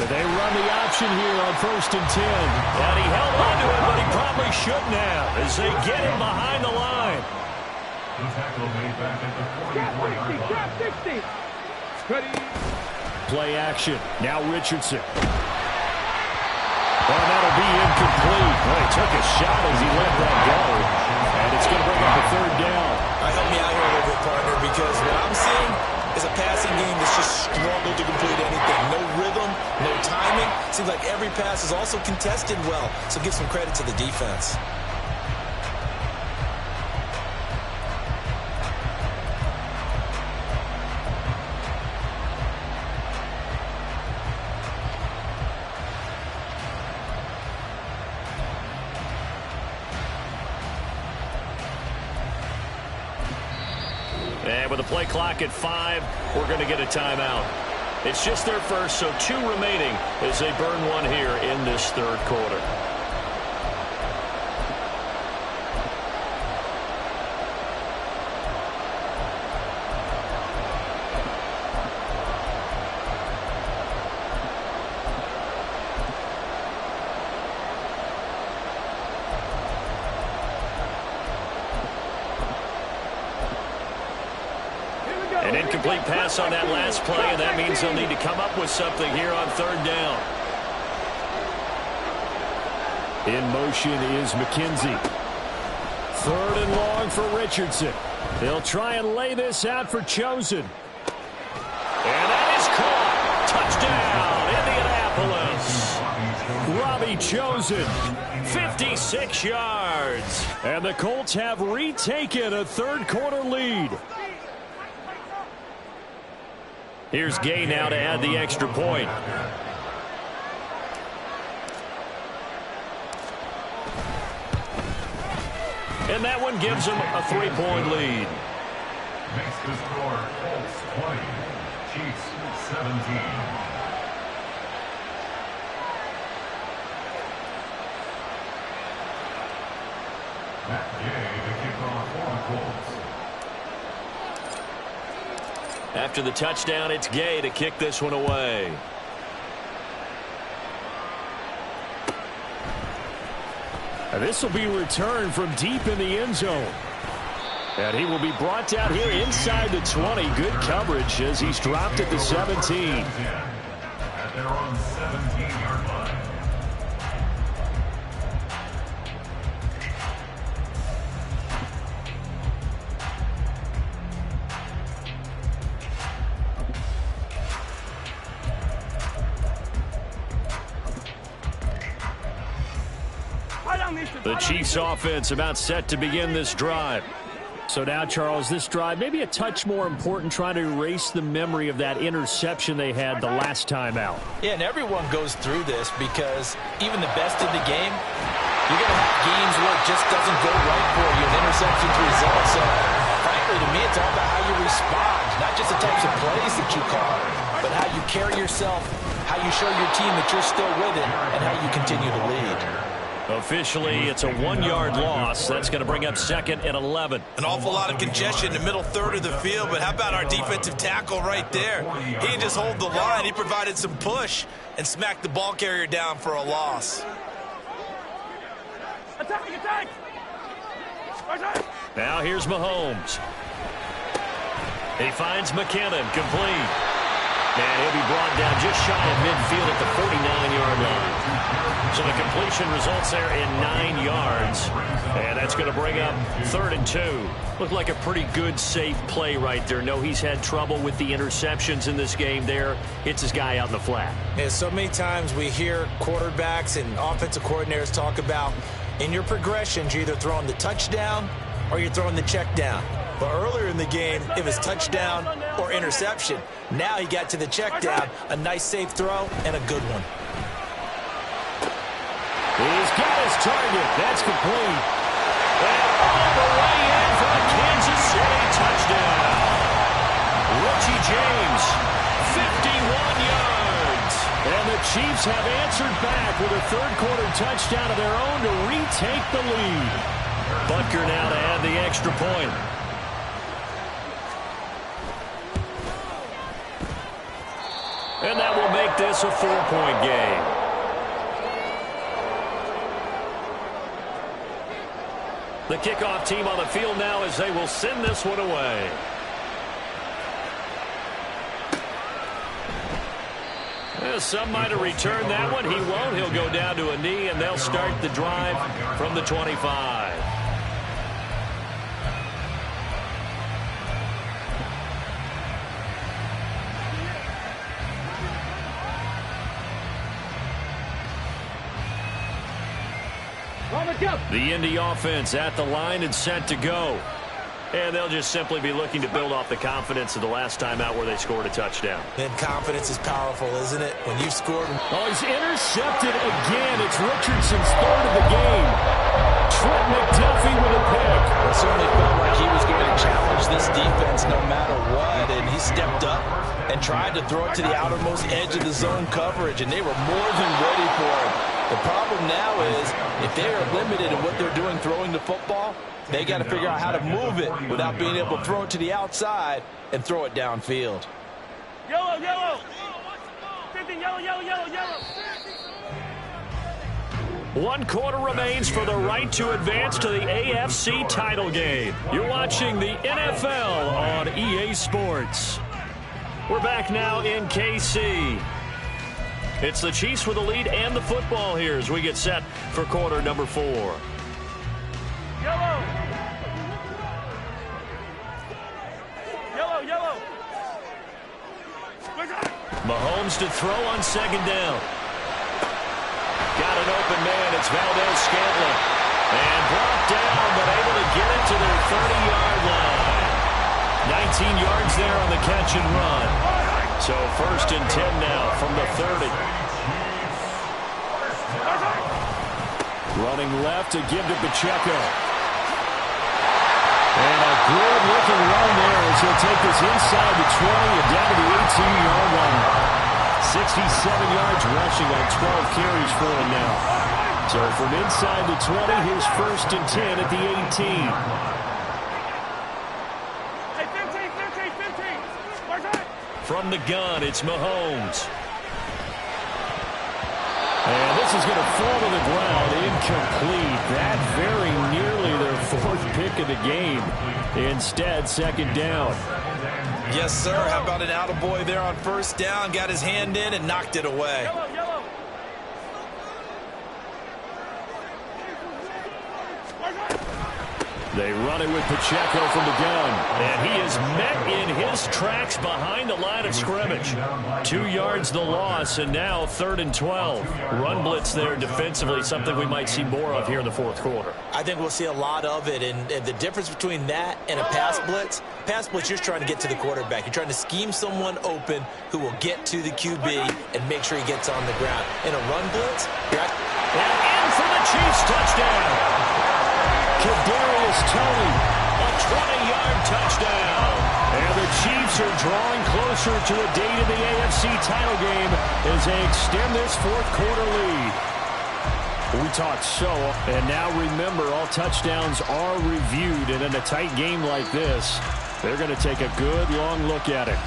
They run the option here on 1st and 10. And he held on to it, but he probably shouldn't have as they get him behind the line. The tackle made back at the 44-yard line. Trap 60. Cuddy. Play action. Now Richardson. Oh, that'll be incomplete. Well, he took a shot as he let that go. And it's going to bring up a 3rd down. Help me out here a little bit, partner, because what I'm seeing is a passing game that's just struggled to complete anything. No rhythm, no timing. Seems like every pass is also contested well, so give some credit to the defense. And with the play clock at 5, we're going to get a timeout. It's just their first, so 2 remaining as they burn one here in this 3rd quarter. An incomplete pass on that last play, and that means they'll need to come up with something here on 3rd down. In motion is McKenzie. 3rd and long for Richardson. They'll try and lay this out for Chosen. And that is caught. Touchdown, Indianapolis. Robbie Chosen, 56 yards. And the Colts have retaken a 3rd quarter lead. Here's Gay now to add the extra point. And that one gives them a 3-point lead. Makes the score Colts 20, Chiefs 17. Matt Gay to kick off for the Colts. After the touchdown, it's Gay to kick this one away. And this will be returned from deep in the end zone. And he will be brought down here inside the 20. Good coverage as he's dropped at the 17. At their own 17-yard line. The Chiefs offense about set to begin this drive. So now, Charles, this drive maybe a touch more important, trying to erase the memory of that interception they had the last time out. Yeah, and everyone goes through this because even the best in the game, you're going to have games where it just doesn't go right for you. An interception's result. So, frankly, to me, it's all about how you respond. Not just the types of plays that you call, but how you carry yourself, how you show your team that you're still with it, and how you continue to lead. Officially, it's a 1-yard loss. That's going to bring up 2nd and 11. An awful lot of congestion in the middle 3rd of the field, but how about our defensive tackle right there? He didn't just hold the line. He provided some push and smacked the ball carrier down for a loss. Attack! Now here's Mahomes. He finds McKinnon, complete. And he'll be brought down just shy of midfield at the 49-yard line. So the completion results there in 9 yards. And that's going to bring up 3rd and 2. Looked like a pretty good, safe play right there. No, he's had trouble with the interceptions in this game there. Hits his guy out in the flat. Yeah, so many times we hear quarterbacks and offensive coordinators talk about in your progressions, you're either throwing the touchdown or you're throwing the check down. But earlier in the game, it was touchdown or interception. Now he got to the check down, a nice safe throw, and a good one. He's got his target. That's complete. And all the way in for a Kansas City touchdown. Richie James, 51 yards. And the Chiefs have answered back with a 3rd quarter touchdown of their own to retake the lead. Butker now to add the extra point. And that will make this a 4-point game. The kickoff team on the field now as they will send this one away. Some might have returned that one. He won't. He'll go down to a knee, and they'll start the drive from the 25. The Indy offense at the line and set to go. And they'll just simply be looking to build off the confidence of the last time out where they scored a touchdown. And confidence is powerful, isn't it? When you've scored. Oh, he's intercepted again. It's Richardson's third of the game. Trent McDuffie with a pick. It certainly felt like he was going to challenge this defense no matter what. And he stepped up and tried to throw it to the outermost edge of the zone coverage. And they were more than ready for him. The problem now is if they are limited in what they're doing throwing the football, they got to figure out how to move it without being able to throw it to the outside and throw it downfield. Yellow, yellow. 50, yellow, yellow, yellow, yellow. 1 quarter remains for the right to advance to the AFC title game. You're watching the NFL on EA Sports. We're back now in KC. It's the Chiefs with the lead and the football here as we get set for quarter number 4. Yellow. Yellow, yellow. Mahomes to throw on second down. Got an open man. It's Valdez-Scantling. And brought down, but able to get it to their 30-yard line. 19 yards there on the catch and run. So first and 10 now from the 30. Running left to give to Pacheco. And a good-looking run there as he'll take this inside the 20 and down to the 18-yard line. 67 yards rushing on 12 carries for him now. So from inside the 20, here's first and 10 at the 18. Hey, 15, 15, 15. From the gun, it's Mahomes. And this is going to fall to the ground, incomplete. That very nearly their 4th pick of the game. Instead, second down. Yes, sir. How about an attaboy there on first down? Got his hand in and knocked it away. Yellow, yellow. They run it with Pacheco from the gun. And he is met in his tracks behind the line of scrimmage. 2 yards the loss, and now 3rd and 12. Run blitz there defensively, something we might see more of here in the 4th quarter. I think we'll see a lot of it, and the difference between that and a pass blitz, you're trying to get to the quarterback. You're trying to scheme someone open who will get to the QB and make sure he gets on the ground. In a run blitz, and in for the Chiefs touchdown. Kadarius Toney, a 20-yard touchdown. And the Chiefs are drawing closer to a date in the AFC title game as they extend this 4th quarter lead. We talked so, and now remember, all touchdowns are reviewed, and in a tight game like this, they're going to take a good long look at it.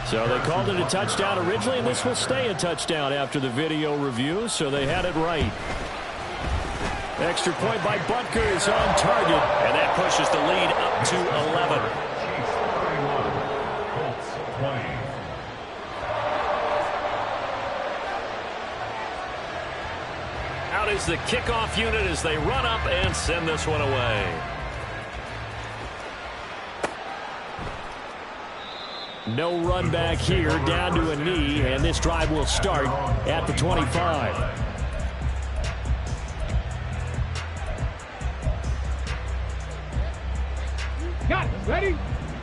So they called it a touchdown originally, and this will stay a touchdown after the video review, so they had it right. Extra point by Butker is on target, and that pushes the lead up to 11. Out is the kickoff unit as they run up and send this one away. No run back here, down to a knee, and this drive will start at the 25. Got it. Ready?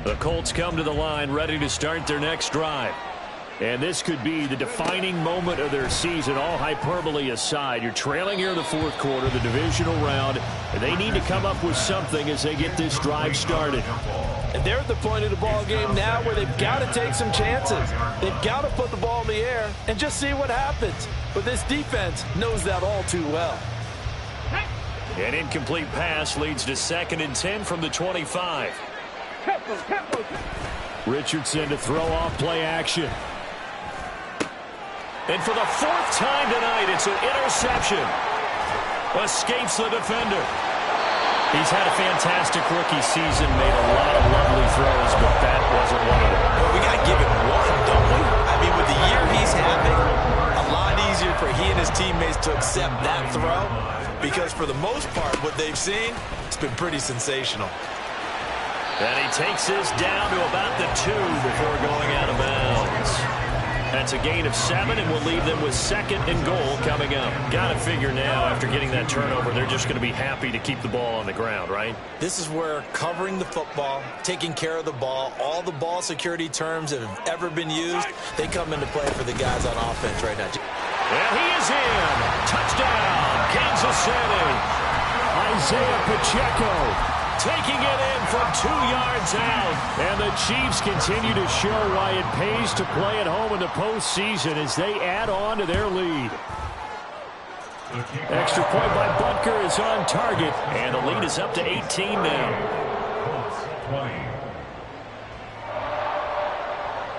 The Colts come to the line, ready to start their next drive. And this could be the defining moment of their season, all hyperbole aside. You're trailing here in the 4th quarter, the divisional round, and they need to come up with something as they get this drive started. And they're at the point of the ball game now where they've got to take some chances. They've got to put the ball in the air and just see what happens. But this defense knows that all too well. An incomplete pass leads to 2nd and 10 from the 25. Richardson to throw off play action. And for the fourth time tonight, it's an interception. Escapes the defender. He's had a fantastic rookie season, made a lot of lovely throws, but that wasn't one of them. Well, we got to give him one, don't we? I mean, with the year he's having, a lot easier for he and his teammates to accept that throw, because for the most part, what they've seen, it's been pretty sensational. And he takes this down to about the 2 before going out of bounds. That's a gain of 7, and we'll leave them with 2nd and goal coming up. Got to figure now, after getting that turnover, they're just going to be happy to keep the ball on the ground, right? This is where covering the football, taking care of the ball, all the ball security terms that have ever been used, they come into play for the guys on offense right now. And he is in. Touchdown, Kansas City. Isaiah Pacheco taking it in from 2 yards out. And the Chiefs continue to show why it pays to play at home in the postseason as they add on to their lead. Extra point by Butker is on target, and the lead is up to 18 now.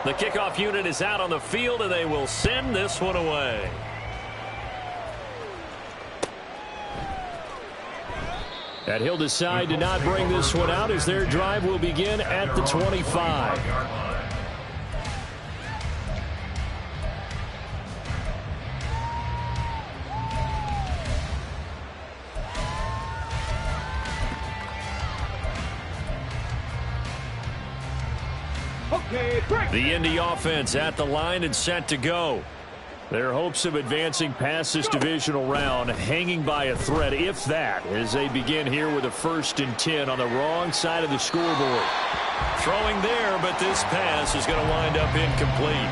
The kickoff unit is out on the field, and they will send this one away. And he'll decide to not bring this one out as their drive will begin at the 25. The Indy offense at the line and set to go. Their hopes of advancing past this divisional round hanging by a thread, if that, as they begin here with a 1st and 10 on the wrong side of the scoreboard. Throwing there, but this pass is going to wind up incomplete.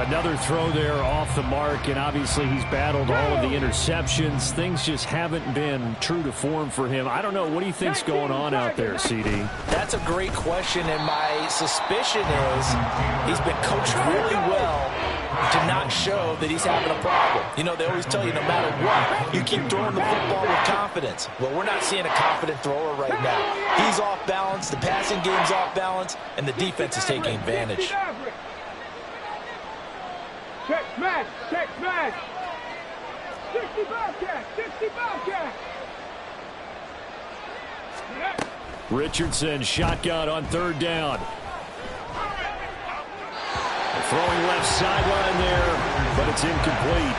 Another throw there off the mark, and obviously he's battled all of the interceptions. Things just haven't been true to form for him. I don't know. What do you think's going on out there, CD? That's a great question, and my suspicion is he's been coached really well to not show that he's having a problem. You know, they always tell you no matter what, you keep throwing the football with confidence. Well, we're not seeing a confident thrower right now. He's off balance, the passing game's off balance, and the defense is taking advantage. Check smash, check smash. 60 Bobcat, 60 Bobcat. Richardson shotgun on 3rd down. Throwing left sideline there, but it's incomplete.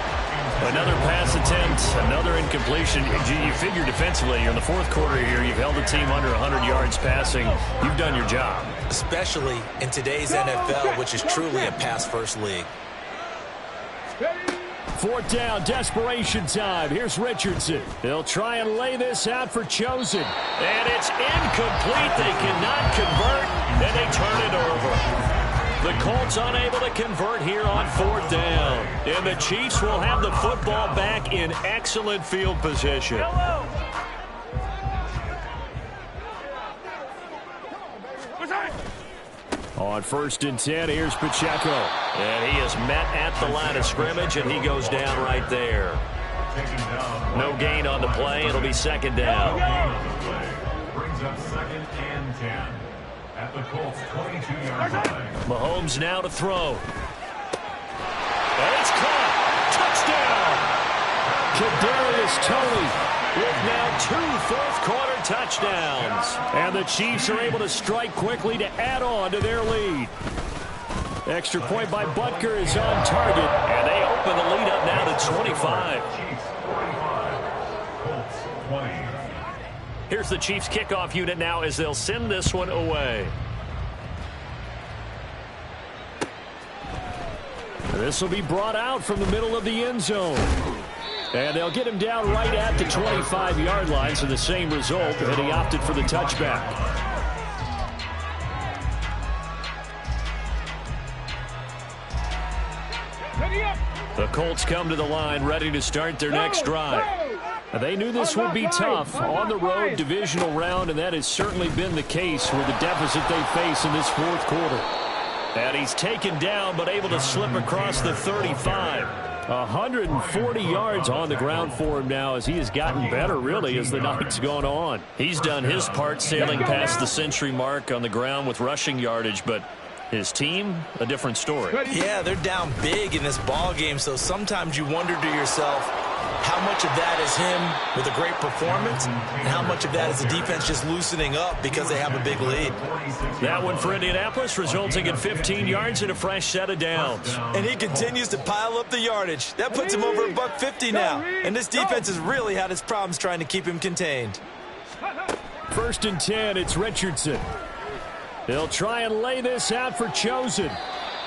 Another pass attempt, another incompletion. You figure defensively, you're in the 4th quarter here, you've held the team under 100 yards passing. You've done your job. Especially in today's NFL, which is truly a pass-first league. 4th down, desperation time. Here's Richardson. They'll try and lay this out for Chosen. And it's incomplete. They cannot convert, and they turn it over. The Colts unable to convert here on 4th down. And the Chiefs will have the football back in excellent field position. On 1st and 10, here's Pacheco. And he is met at the line of scrimmage, and he goes down right there. No gain on the play. It'll be 2nd down. Brings up 2nd and 10 at the Colts 22-yard line. Mahomes now to throw. And it's caught. Touchdown. Kadarius Toney with now 2 fourth-quarter touchdowns. And the Chiefs are able to strike quickly to add on to their lead. Extra point by Butker is on target. And they open the lead up now to 25. Chiefs 45, Colts 20. Here's the Chiefs kickoff unit now as they'll send this one away. This will be brought out from the middle of the end zone. And they'll get him down right at the 25-yard line, so the same result, and he opted for the touchback. The Colts come to the line ready to start their next drive. They knew this would be tough on the road divisional round, and that has certainly been the case with the deficit they face in this 4th quarter. And he's taken down but able to slip across the 35. 140 yards on the ground for him now as he has gotten better, really, as the night's gone on. He's done his part sailing past the century mark on the ground with rushing yardage, but his team, a different story. Yeah, they're down big in this ball game, so sometimes you wonder to yourself how much of that is him with a great performance and how much of that is the defense just loosening up because they have a big lead. That one for Indianapolis, resulting in 15 yards and a fresh set of downs. And he continues to pile up the yardage. That puts him over $150 now. And this defense has really had its problems trying to keep him contained. 1st and 10, it's Richardson. He'll try and lay this out for Chosen.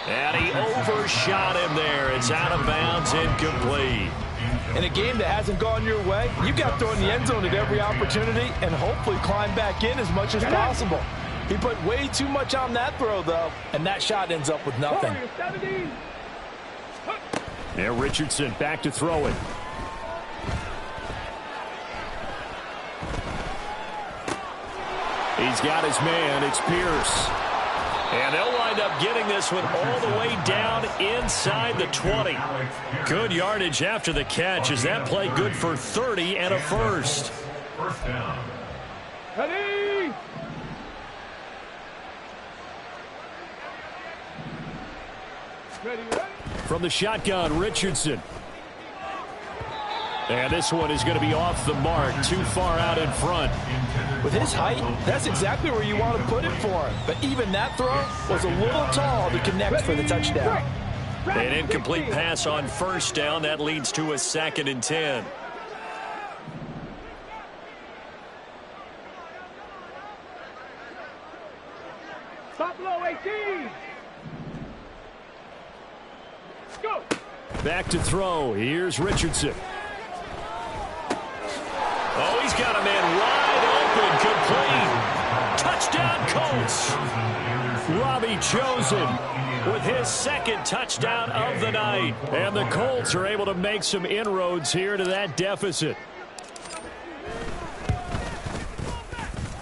And he overshot him there. It's out of bounds, incomplete. In a game that hasn't gone your way, you've got to throw in the end zone at every opportunity and hopefully climb back in as much as possible. He put way too much on that throw, though, and that shot ends up with nothing. There, Richardson back to throw it. He's got his man. It's Pierce. And they'll wind up getting this one all the way down inside the 20. Good yardage after the catch. Is that play good for 30 and a first? First down. Ready? Ready, ready? From the shotgun, Richardson. And this one is going to be off the mark, too far out in front. With his height, that's exactly where you want to put it for him. But even that throw was a little tall to connect for the touchdown. An incomplete pass on first down. That leads to a 2nd and 10. Stop low, 18. Go. Back to throw. Here's Richardson. Oh, he's got a man wide open, complete. Touchdown, Colts. Robbie Chosen with his 2nd touchdown of the night. And the Colts are able to make some inroads here to that deficit.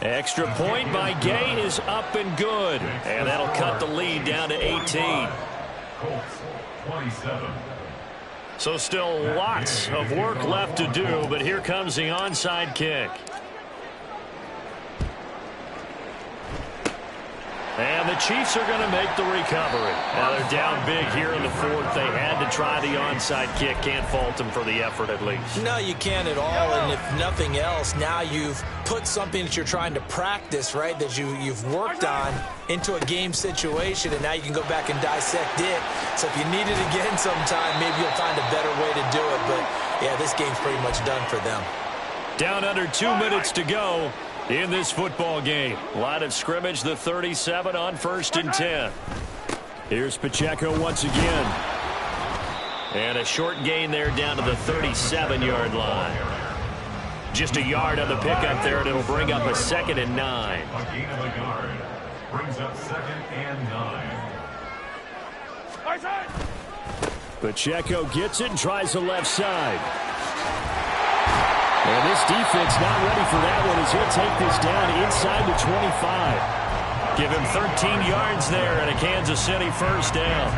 Extra point by Gay is up and good. And that'll cut the lead down to 18. Colts, 27. So still lots of work left to do, but here comes the onside kick. And the Chiefs are going to make the recovery. Now they're down big here in the 4th. They had to try the onside kick. Can't fault them for the effort at least. No, you can't at all. And if nothing else, now you've put something that you're trying to practice, right, that you've worked on into a game situation, and now you can go back and dissect it. So if you need it again sometime, maybe you'll find a better way to do it. But, yeah, this game's pretty much done for them. Down under 2 minutes to go in this football game. Line of scrimmage, the 37 on 1st and 10. Here's Pacheco once again. And a short gain there down to the 37-yard line. Just a yard on the pickup there, and it'll bring up a 2nd and 9. A gain of a yard. Brings up 2nd and 9. Pacheco gets it and tries the left side. And this defense not ready for that one as he'll take this down inside the 25. Give him 13 yards there and a Kansas City first down.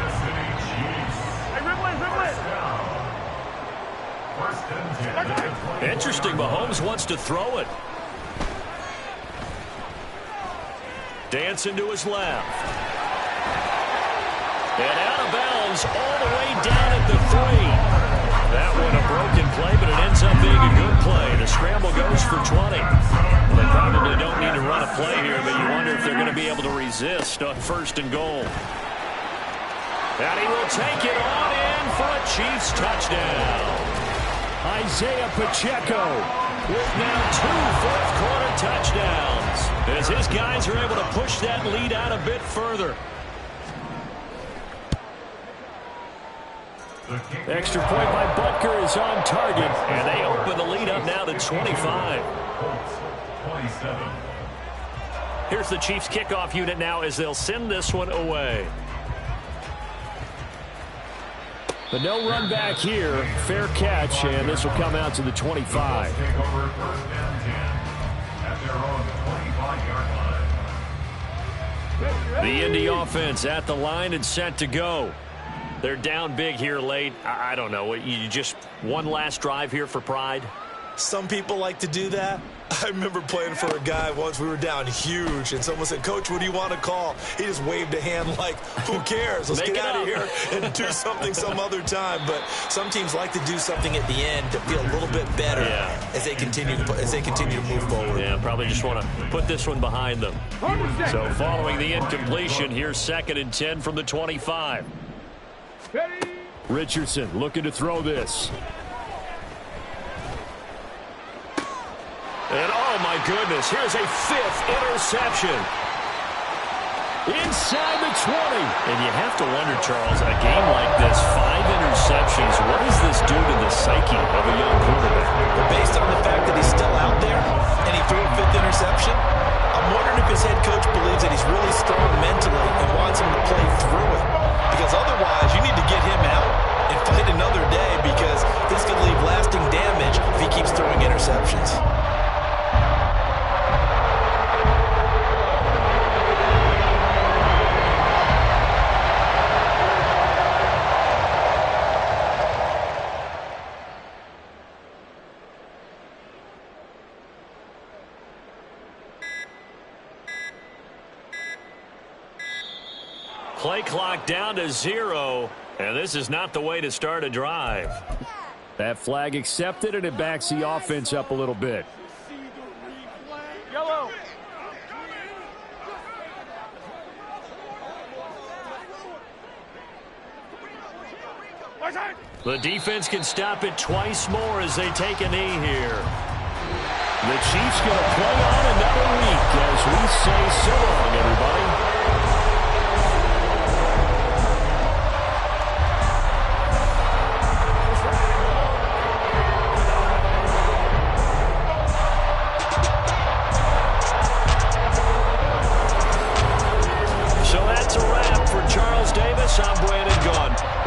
Interesting, Mahomes wants to throw it. Dancing to his left. And out of bounds all the way down at the 3. That one a broken play, but it ends up being a good play. The scramble goes for 20. Well, they probably don't need to run a play here, but you wonder if they're going to be able to resist on 1st and goal. And he will take it on in for a Chiefs touchdown. Isaiah Pacheco with now 2 fourth-quarter touchdowns as his guys are able to push that lead out a bit further. Extra point by Butker is on target. And they open the lead up now to 25. 27. Here's the Chiefs kickoff unit now as they'll send this one away. But no run back here. Fair catch, and this will come out to the 25. Take over 1st and 10 at their own 25-yard line. The Indy offense at the line and set to go. They're down big here late. I don't know. You just one last drive here for pride? Some people like to do that. I remember playing for a guy once. We were down huge, and someone said, "Coach, what do you want to call?" He just waved a hand like, who cares? Let's get out of here and do something some other time. But some teams like to do something at the end to feel a little bit better as they continue to move forward. Yeah, probably just want to put this one behind them. So following the incompletion, here's 2nd and 10 from the 25. Richardson looking to throw this. And oh my goodness, here's a 5th interception. Inside the 20. And you have to wonder, Charles, a game like this, 5 interceptions, what does this do to the psyche of a young quarterback? Well, based on the fact that he's still out there and he threw a 5th interception, I'm wondering if his head coach believes that he's really strong mentally and wants him to play through it. Because otherwise, you need to get him out and fight another day, because this could leave lasting damage if he keeps throwing interceptions. Play clock down to 0, and this is not the way to start a drive. That flag accepted, and it backs the offense up a little bit. Yellow. The defense can stop it twice more as they take a knee here. The Chiefs going to play on another week as we say so long, everybody.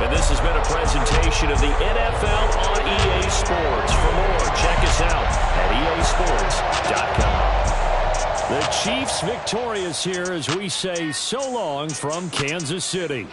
And this has been a presentation of the NFL on EA Sports. For more, check us out at easports.com. The Chiefs victorious here as we say so long from Kansas City.